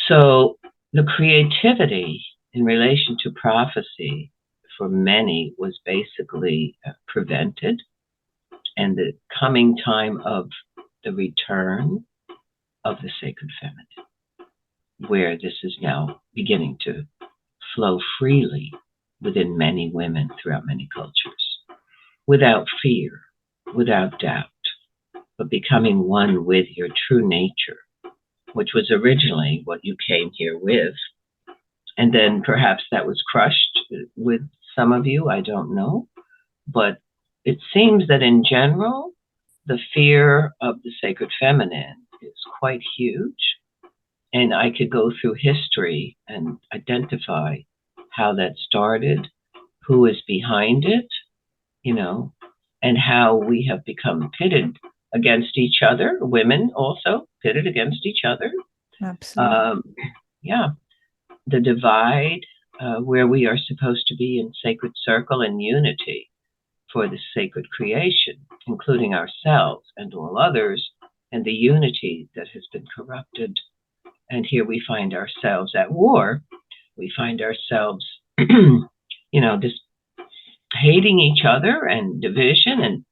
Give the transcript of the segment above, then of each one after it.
So the creativity in relation to prophecy for many was basically prevented, and the coming time of the return of the sacred feminine, where this is now beginning to flow freely within many women throughout many cultures, without fear, without doubt, but becoming one with your true nature, which was originally what you came here with. And then perhaps that was crushed with some of you, I don't know. But it seems that in general, the fear of the sacred feminine is quite huge. And I could go through history and identify how that started, who is behind it, you know, and how we have become pitted against each other, women also pitted against each other. Absolutely. Yeah, the divide where we are supposed to be in sacred circle and unity for the sacred creation, including ourselves and all others, and the unity that has been corrupted. And here we find ourselves at war. We find ourselves, just hating each other and division,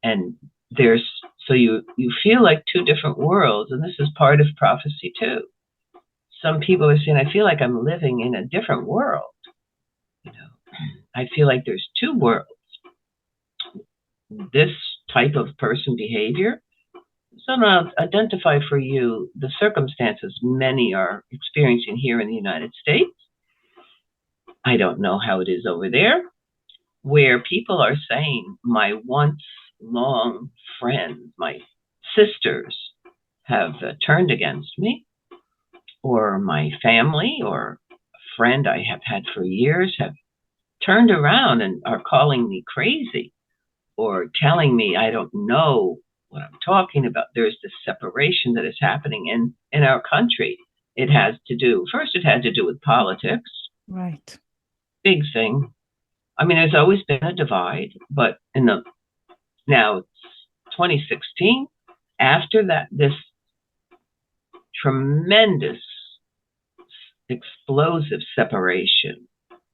and there's so you feel like two different worlds, and this is part of prophecy too. Some people are saying, I feel like I'm living in a different world. I feel like there's two worlds. This type of person behavior. So now identify for you the circumstances many are experiencing here in the United States. I don't know how it is over there, where people are saying, my once long friends, my sisters, have turned against me, or my family or a friend I have had for years have turned around and are calling me crazy or telling me I don't know what I'm talking about. There's this separation that is happening in our country. It has to do, first it had to do with politics. Right. Big thing. I mean, there's always been a divide, but now it's 2016, after that, this tremendous explosive separation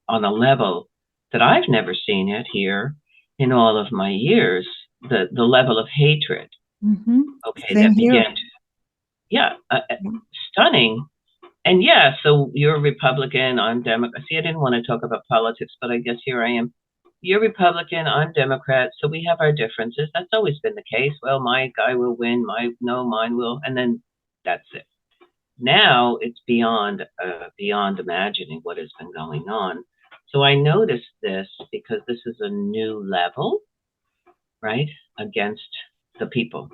on a level that I've never seen it here in all of my years, the level of hatred. Mm-hmm. Okay, Same that here. began stunning. And yeah, so you're Republican, I'm Democrat. See, I didn't want to talk about politics, but I guess here I am. You're Republican, I'm Democrat, so we have our differences. That's always been the case. Well, my guy will win, mine will, and then that's it. Now it's beyond imagining what has been going on. So I noticed this because this is a new level, right, against the people,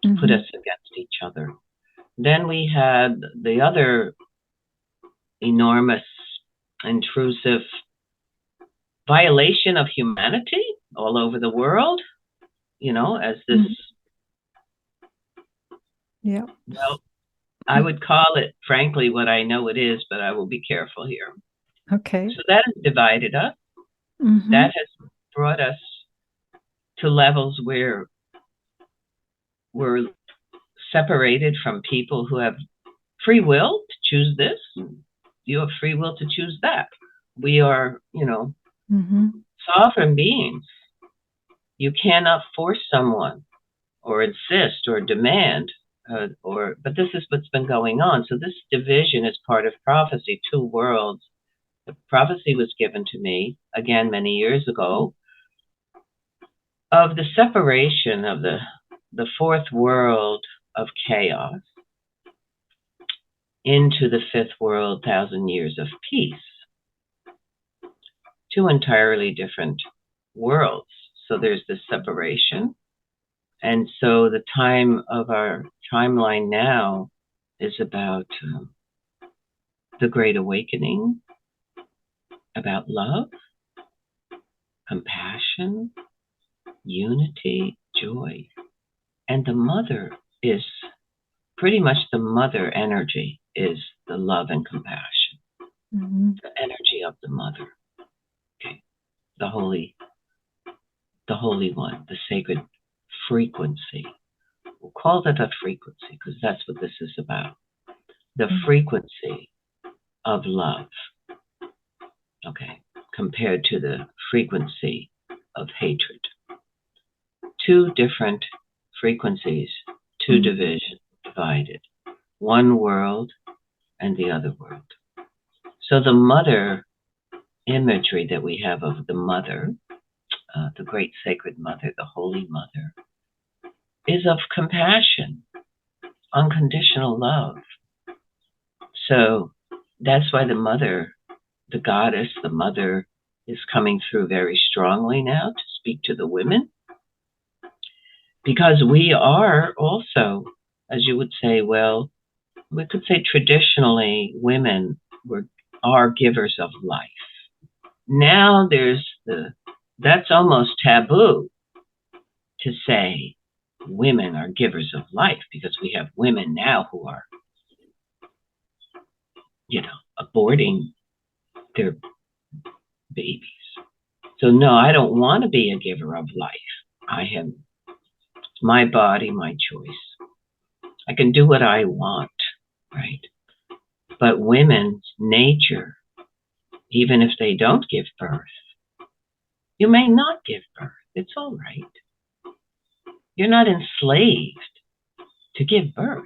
put us against each other. Then we had the other enormous, intrusive violation of humanity all over the world, as this, well, I would call it, frankly, what I know it is, but I will be careful here. Okay. So that has divided us. That has brought us to levels where we're separated from people who have free will to choose this. You have free will to choose that. We are, sovereign beings. You cannot force someone or insist or demand, but this is what's been going on. So this division is part of prophecy, two worlds. The prophecy was given to me, again, many years ago, of the separation of the fourth world of chaos into the fifth world, 1,000 years of peace. Two entirely different worlds. So there's this separation. And so the time of our timeline now is about the Great Awakening, about love, compassion, unity, joy. And the mother is pretty much the mother energy is the love and compassion. The energy of the mother. Okay. The holy one, the sacred frequency. We'll call that a frequency because that's what this is about. the frequency of love, okay, compared to the frequency of hatred. Two different frequencies, two divisions, divided. One world and the other world. So the mother imagery that we have of the mother, the great sacred mother, the holy mother, is of compassion, unconditional love. So that's why the mother, the goddess, the mother, is coming through very strongly now to speak to the women. Because we are also, as you would say, well, we could say traditionally women are givers of life. Now that's almost taboo to say women are givers of life, because we have women now who are, aborting their babies. So no, I don't want to be a giver of life. I have my body, my choice. I can do what I want, right? But women's nature, even if they don't give birth, you may not give birth. It's all right. You're not enslaved to give birth.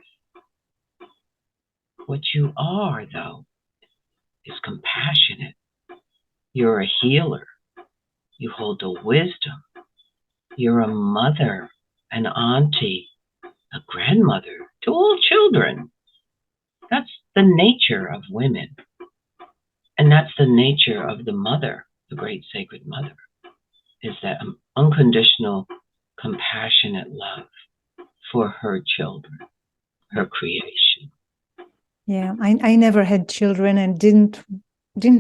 What you are, though, is compassionate. You're a healer. You hold a wisdom. You're a mother, an auntie, a grandmother to all children. That's the nature of women. And that's the nature of the mother, the great sacred mother, is that unconditional, compassionate love for her children, her creation. Yeah, I never had children and didn't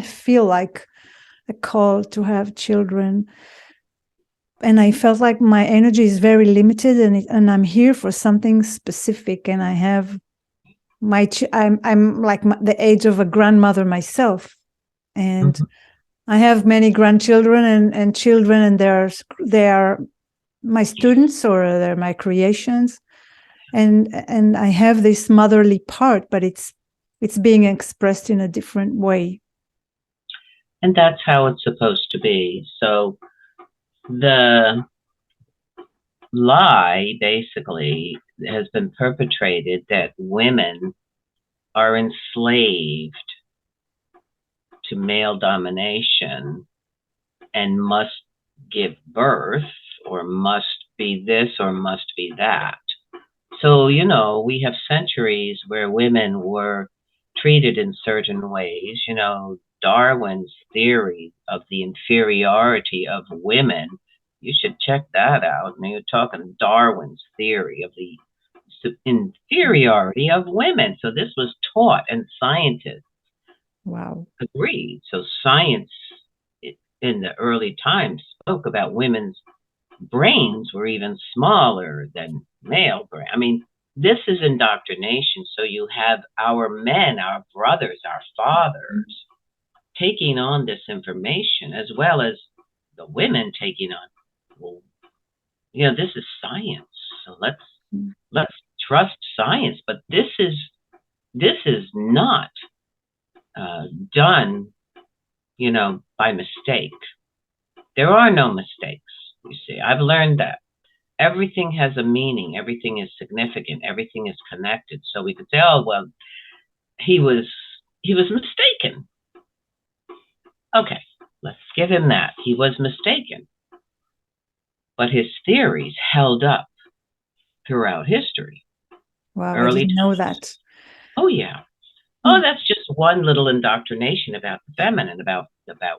feel like a call to have children. And I felt like my energy is very limited, and I'm here for something specific. And I have I'm like the age of a grandmother myself, and I have many grandchildren and children, and they are my students, or they're my creations, and I have this motherly part, but it's being expressed in a different way. And that's how it's supposed to be. So the lie basically has been perpetrated that women are enslaved to male domination and must give birth, or must be this, or must be that. So, we have centuries where women were treated in certain ways. Darwin's theory of the inferiority of women, you should check that out. And you're talking Darwin's theory of the inferiority of women. So this was taught, and scientists agreed. So science in the early times spoke about women's brains were even smaller than male brain. I mean, this is indoctrination. So you have our men, our brothers, our fathers taking on this information, as well as the women taking on, well, this is science. So let's trust science. But this is not done, by mistake. There are no mistakes. You see, I've learned that everything has a meaning. Everything is significant. Everything is connected. So we could say, oh, well, he was mistaken. Okay, let's give him that. He was mistaken. But his theories held up throughout history. Wow, I didn't know that. Oh, yeah. Oh, that's just one little indoctrination about the feminine, about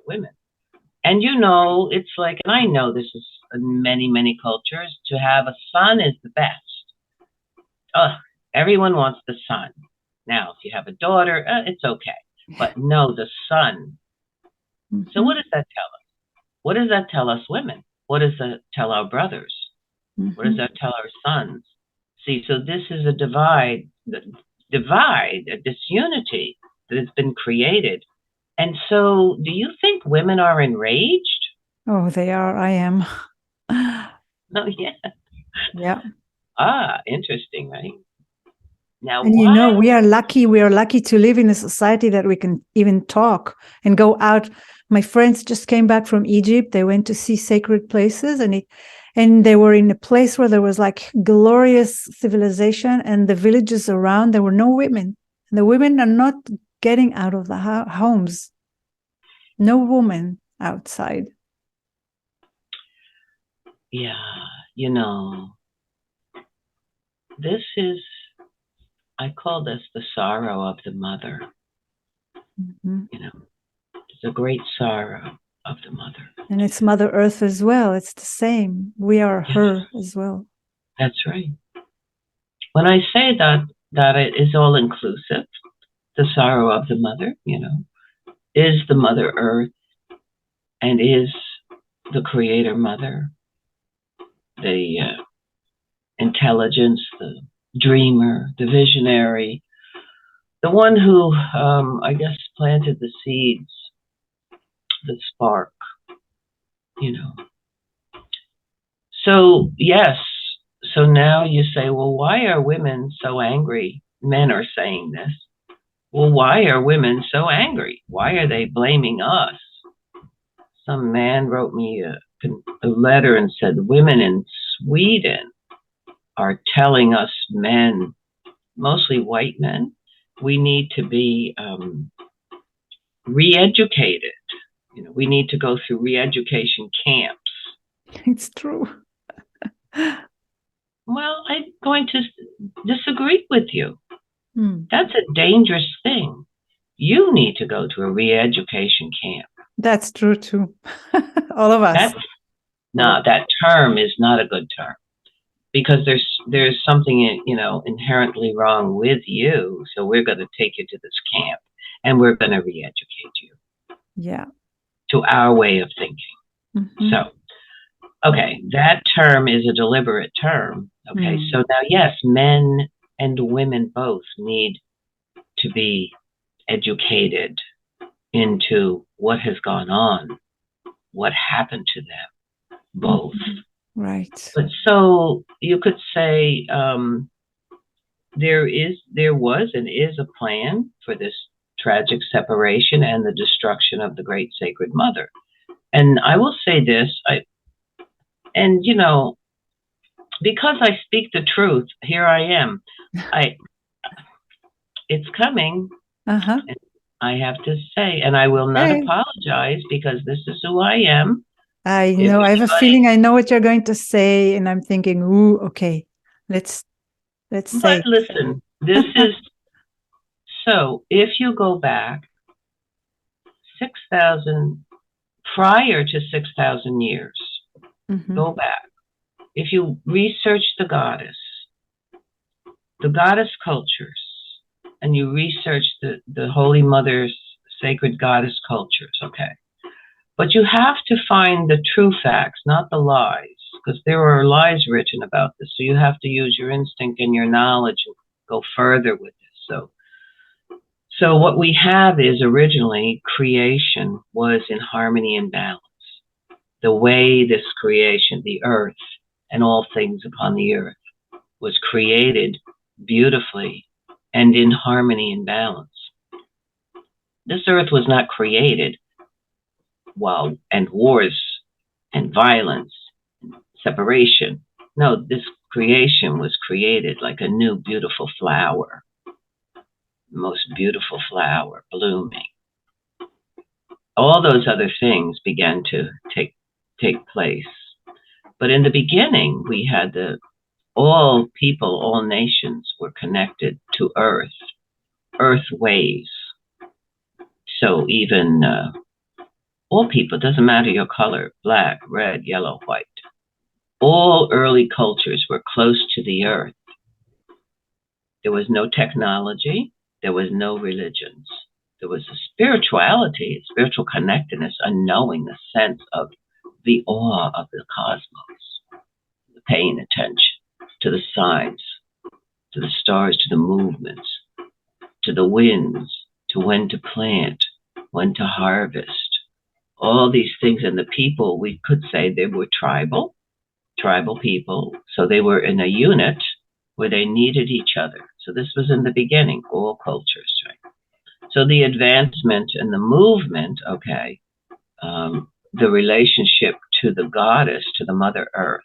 women. And it's like, and I know this is in many, many cultures, to have a son is the best. Everyone wants the son. Now, if you have a daughter, it's okay. But no, the son. So what does that tell us? What does that tell us women? What does that tell our brothers? What does that tell our sons? See, so this is a divide, a disunity that has been created. And so do you think women are enraged? Oh, they are. I am. Oh, yeah. Yeah. Interesting, right? Now, And why? we are lucky. We are lucky to live in a society that we can even talk and go out. My friends just came back from Egypt. They went to see sacred places, and they were in a place where there was like glorious civilization, and the villages around there were no women. And the women are not getting out of the homes. No woman outside. Yeah, this is, I call this the sorrow of the mother. Mm-hmm. It's a great sorrow of the mother. And it's Mother Earth as well. It's the same. We are her as well. That's right. When I say that it is all inclusive, the sorrow of the mother, is the Mother Earth and is the Creator Mother, the intelligence, the dreamer, the visionary, the one who, I guess, planted the seeds, the spark, So, yes. So now you say, well, why are women so angry? Men are saying this. Well, why are women so angry? Why are they blaming us? Some man wrote me a letter and said, women in Sweden are telling us men, mostly white men, we need to be re-educated. We need to go through re-education camps. It's true. Well, I'm going to disagree with you. Hmm. That's a dangerous thing. You need to go to a re-education camp. That's true too. All of us. That term is not a good term because there's something inherently wrong with you. So we're going to take you to this camp and we're going to re-educate you. Yeah. To our way of thinking. Mm-hmm. So, okay, that term is a deliberate term. Okay, so now yes, men and women both need to be educated into what has gone on, what happened to them, both. Right. But so you could say there was and is a plan for this tragic separation and the destruction of the great sacred mother. And I will say this, because I speak the truth, here I am. It's coming. Uh-huh. I have to say, and I will not apologize because this is who I am. I know. I have a feeling I know what you're going to say, and I'm thinking, ooh, okay, let's say. But listen, this is so. If you go back 6,000 prior to 6,000 years, go back. If you research the goddess cultures, and you research the Holy Mother's sacred goddess cultures, okay. But you have to find the true facts, not the lies, because there are lies written about this. So you have to use your instinct and your knowledge and go further with this. So what we have is originally creation was in harmony and balance. The way this creation, the earth and all things upon the earth, was created beautifully and in harmony and balance. This earth was not created and wars and violence, and separation. No, this creation was created like a new beautiful flower, the most beautiful flower blooming. All those other things began to take place. But in the beginning, we had all people, all nations were connected to earth ways. So even all people, doesn't matter your color, black, red, yellow, white. All early cultures were close to the earth. There was no technology. There was no religions. There was a spirituality, spiritual connectedness, a knowing, a sense of the awe of the cosmos, paying attention to the signs, to the stars, to the movements, to the winds, to when to plant, when to harvest. All these things, and the people, we could say they were tribal people. So they were in a unit where they needed each other. So this was in the beginning, all cultures, right? So the advancement and the movement, okay, the relationship to the goddess, to the Mother Earth,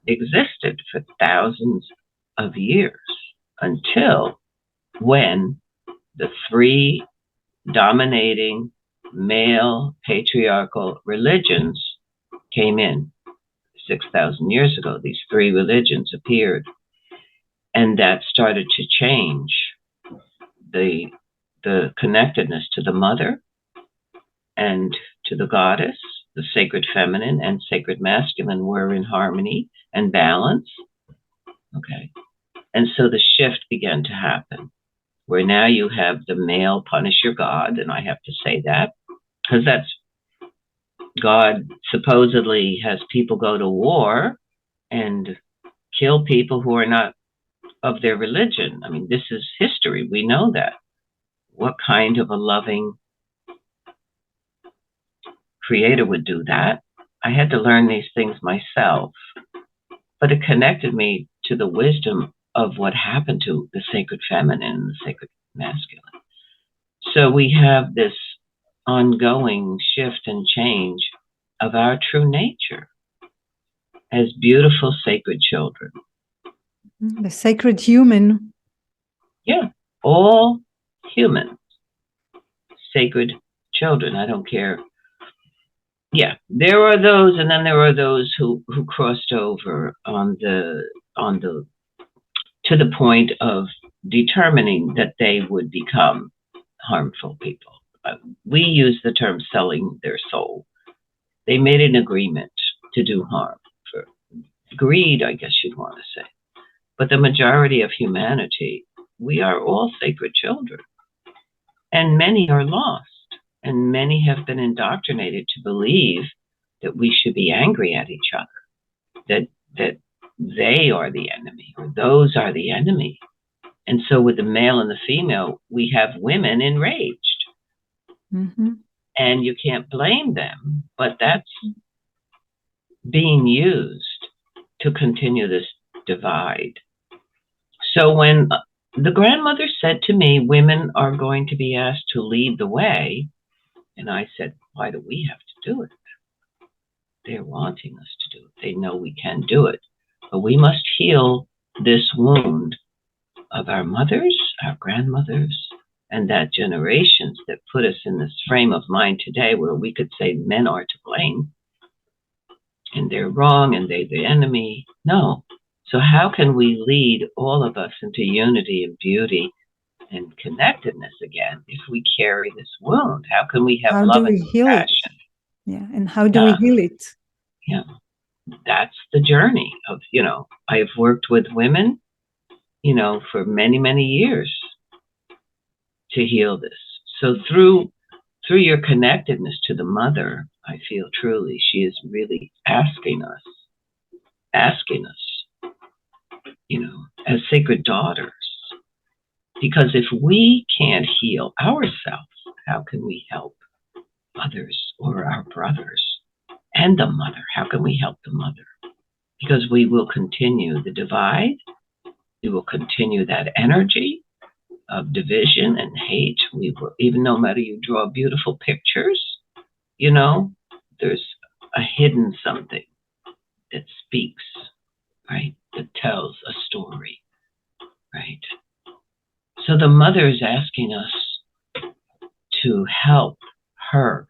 existed for thousands of years until when the three dominating male patriarchal religions came in 6,000 years ago. These three religions appeared, and that started to change the connectedness to the mother and to the goddess. The sacred feminine and sacred masculine were in harmony and balance. Okay. And so the shift began to happen, where now you have the male punish your God, and I have to say that, because that's God supposedly has people go to war and kill people who are not of their religion. I mean, this is history. We know that. What kind of a loving creator would do that? I had to learn these things myself, but it connected me to the wisdom of what happened to the sacred feminine and the sacred masculine. So we have this ongoing shift and change of our true nature as beautiful sacred children. The sacred human. Yeah, all humans, sacred children. I don't care. Yeah, there are those, and then there are those who crossed over on the to the point of determining that they would become harmful people. We use the term selling their soul. They made an agreement to do harm, for greed, I guess you'd want to say. But the majority of humanity, we are all sacred children. And many are lost. And many have been indoctrinated to believe that we should be angry at each other, that they are the enemy, or those are the enemy. And so with the male and the female, we have women enraged. Mm-hmm. And you can't blame them, but that's being used to continue this divide. So when the grandmother said to me, women are going to be asked to lead the way, and I said, why do we have to do it? They're wanting us to do it. They know we can do it. But we must heal this wound of our mothers, our grandmothers, and that generations that put us in this frame of mind today where we could say men are to blame and they're wrong and they're the enemy. No. So how can we lead all of us into unity and beauty and connectedness again if we carry this wound? How can we have love and compassion? Yeah, and how do we heal it? Yeah, that's the journey of, I've worked with women, for many, many years to heal this. So through your connectedness to the mother, I feel truly she is really asking us, as sacred daughters. Because if we can't heal ourselves, how can we help others or our brothers and the mother? How can we help the mother? Because we will continue the divide. We will continue that energy of division and hate. We will, even no matter you draw beautiful pictures, there's a hidden something that speaks, right? That tells a story, right? So the mother is asking us to help her,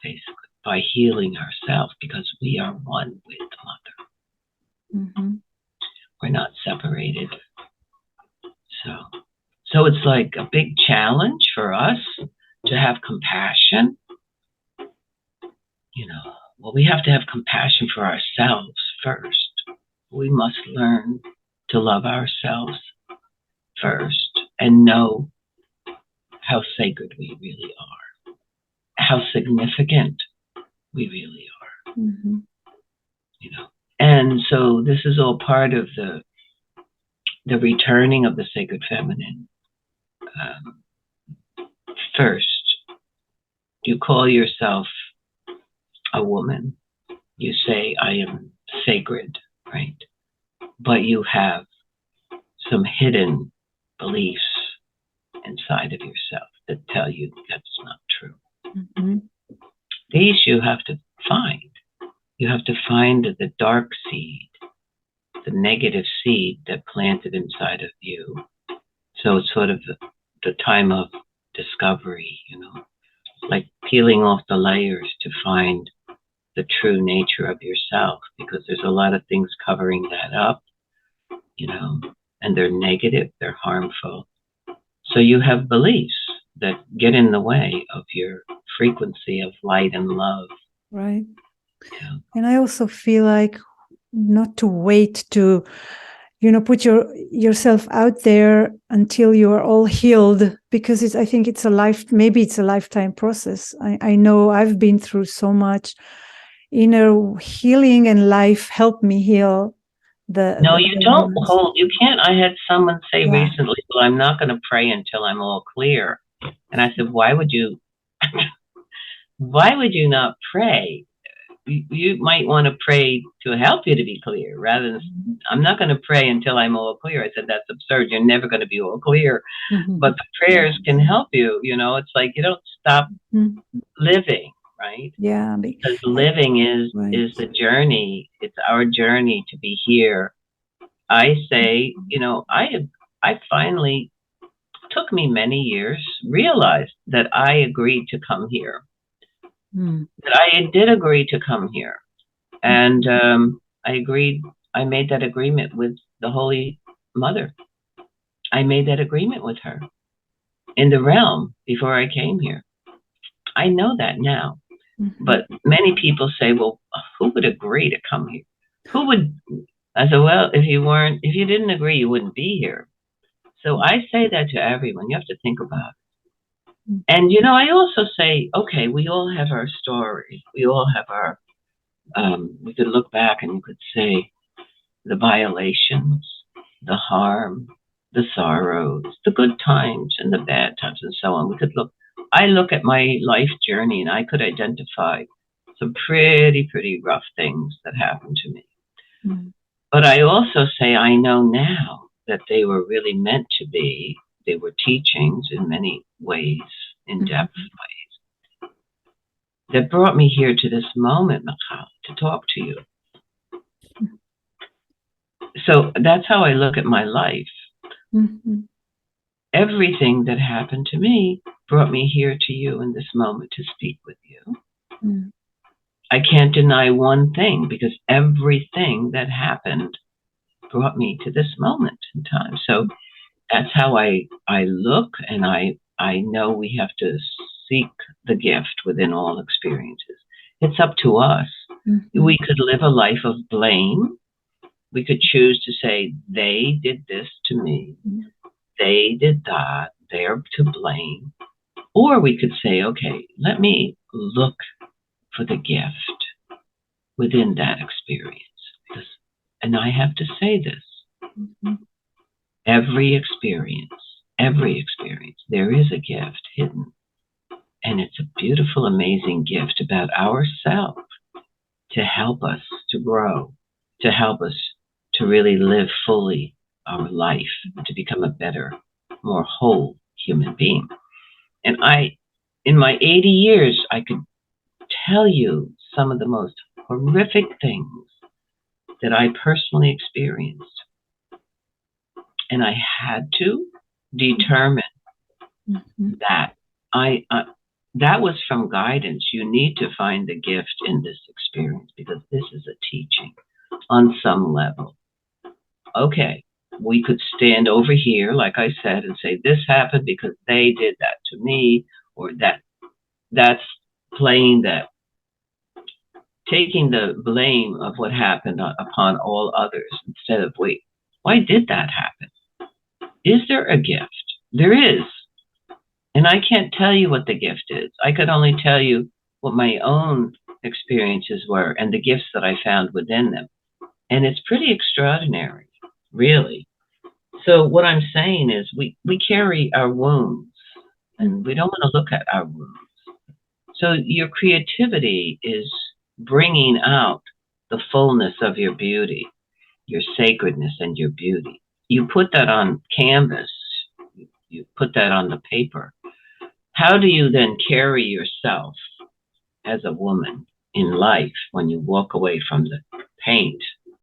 basically, by healing ourselves, because we are one with the mother. Mm-hmm. We're not separated. So it's like a big challenge for us to have compassion. Well, we have to have compassion for ourselves first. We must learn to love ourselves first and know how sacred we really are, how significant we really are. Mm-hmm. And so this is all part of the returning of the sacred feminine. First, you call yourself a woman. You say, I am sacred, right? But you have some hidden beliefs inside of yourself that tell you that's not true. Mm-hmm. These you have to find. You have to find the dark seed, the negative seed that planted inside of you. So it's sort of the time of discovery, like peeling off the layers to find the true nature of yourself, because there's a lot of things covering that up, and they're negative, they're harmful. So you have beliefs that get in the way of your frequency of light and love. Right. Yeah. And I also feel like not to wait to, put yourself out there until you are all healed, because I think maybe it's a lifetime process. I know I've been through so much inner healing, and life helped me heal. No, you don't hold. You can't. I had someone say recently, "Well, I'm not going to pray until I'm all clear," and I said, "Why would you? Why would you not pray? You might want to pray to help you to be clear, rather than I'm not going to pray until I'm all clear." I said, "That's absurd. You're never going to be all clear." Mm-hmm. But the prayers can help you. It's like you don't stop living. Right? Yeah. Because living is the journey. It's our journey to be here. I say, I finally, took me many years, realized that I agreed to come here. That I did agree to come here. And I made that agreement with the Holy Mother. I made that agreement with her in the realm before I came here. I know that now. Mm-hmm. But many people say, well, who would agree to come here? Who would? I said, well, if you didn't agree, you wouldn't be here. So I say that to everyone. You have to think about it. And, I also say, okay, we all have our story. We all have our, we could look back and you could say the violations, the harm, the sorrows, the good times and the bad times and so on. I look at my life journey and I could identify some pretty, pretty rough things that happened to me. Mm. But I also say I know now that they were really meant to be. They were teachings in many ways, in-depth ways, that brought me here to this moment, Michal, to talk to you. So that's how I look at my life. Mm-hmm. Everything that happened to me brought me here to you in this moment to speak with you. Mm. I can't deny one thing, because everything that happened brought me to this moment in time. So that's how I look, and I know we have to seek the gift within all experiences. It's up to us. Mm-hmm. We could live a life of blame. We could choose to say, they did this to me. Mm-hmm. They did that. They're to blame. Or we could say, okay, let me look for the gift within that experience. And I have to say this. Mm-hmm. Every experience, there is a gift hidden. And it's a beautiful, amazing gift about ourselves to help us to grow, to help us to really live fully our life, to become a better, more whole human being. And in my 80 years, I could tell you some of the most horrific things that I personally experienced. And I had to determine that that was from guidance. You need to find the gift in this experience, because this is a teaching on some level. Okay, we could stand over here, like I said, and say, this happened because they did that to me, or that's playing that, taking the blame of what happened upon all others, instead of, wait, why did that happen? Is there a gift? There is. And I can't tell you what the gift is. I could only tell you what my own experiences were and the gifts that I found within them. And it's pretty extraordinary, really. So what I'm saying is we carry our wounds, and we don't want to look at our wounds. So your creativity is bringing out the fullness of your beauty, your sacredness and your beauty. you put that on canvas, you put that on the paper. How do you then carry yourself as a woman in life when you walk away from the paint